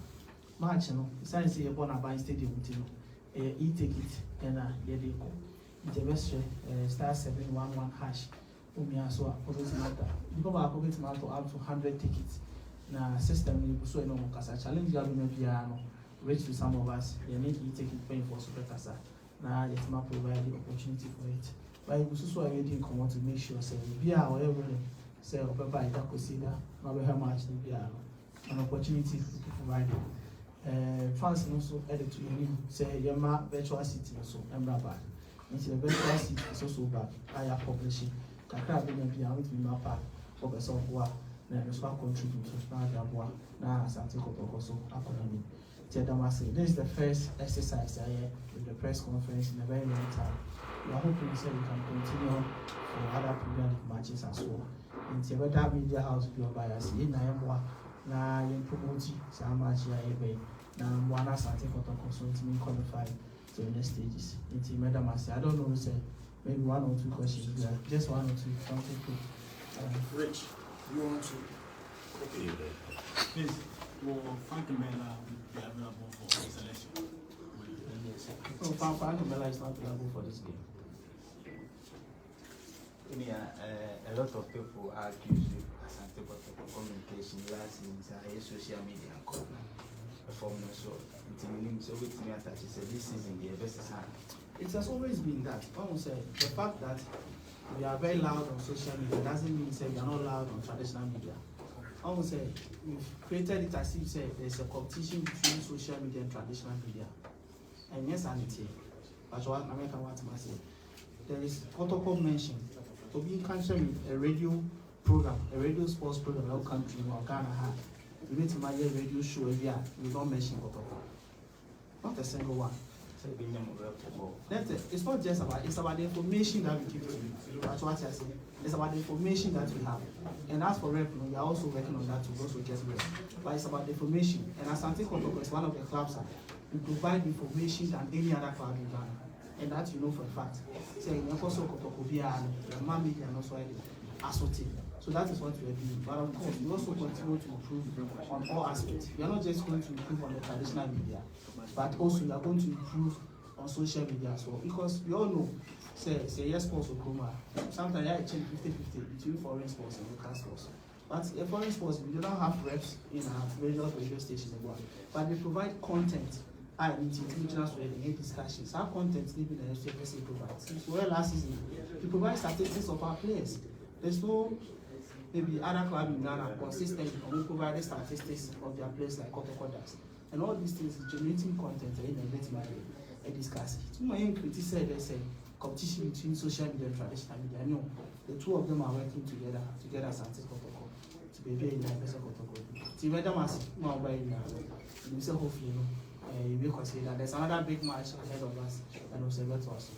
[SPEAKER 8] March, you know, science you're born a buying stadium, e-ticket and Yediko. The best star 711 hash. Umia so those matter. You go back over to up to 100 tickets. Now system you so no Mokasa challenge you piano. Reach to some of us, you need e-ticket paying for super casa. Now let me provide the opportunity for it. But you also already come on to make sure say be our every say Papa I can consider not how much they be an opportunity to provide it. Fans also added to you say your virtual city also bad. Into the virtual city is also bad. I am publishing. Kakra be with me map for the software. Then the smart contribute to now Asante Kotoko so economy. This is the first exercise with the press conference in a very long time. We are hoping we can continue for other Premier League matches as well. In the better media house, we are biased. In Nayamwa, na promote some match here. Now, one Asante Kotoko so to me qualify to the next stages. It's Madam I don't know, say maybe 1 or 2 questions. Just 1 or 2, something quick.
[SPEAKER 11] Rich, you want to?
[SPEAKER 10] Okay, please. Well, Frank Mela will be available for selection.
[SPEAKER 8] So Frank Mela is not available for this game.
[SPEAKER 17] A lot of people accuse you Asante Kotoko communication last in social media.
[SPEAKER 15] perform so so with me attach this season the best is
[SPEAKER 14] It has always been that. Almost the fact that we are very loud on social media doesn't mean we are not loud on traditional media. Almost we've created it as if there's a competition between social media and traditional media. And yes, and it's here. That's what America wants to say. There is Kotoko mentioned to be in country a radio program, a radio sports program in our country in Ghana. You need to make a radio show every year. You don't mention Kotoko. Not a single one. That's it. It's not just about, it's about the information that we give to you. That's what I say. It's about the information that we have. And as for rep, we are also working on that to also get rep. But it's about the information. And Asante Kotoko is one of the clubs that we provide information than any other club in Ghana. And that you know for a fact. Saying also Kotoko via the Mami and also Asante. So that is what we are doing. But of course, we also continue to improve on all aspects. We are not just going to improve on the traditional media, but also we are going to improve on social media as well. Because we all know, say yes sports or Kuma. Sometimes I change 50-50 between foreign sports and local sports. But in foreign sports, we do not have reps in our radio station anymore. But they provide content. I need to in discussions. Our content living in the FCPC provides. Well, last season, we provide statistics of our players. There's no maybe other club in Ghana consistently will provide the statistics of their players like Kotoko does. And all these things is generating content in a discussion. To my criticize there's a competition between social media and traditional media. No, the two of them are working together Asante Kotoko to be in the Kotoko. To madam as more by now, you say hopefully you may consider there's another big match ahead of us and also let us.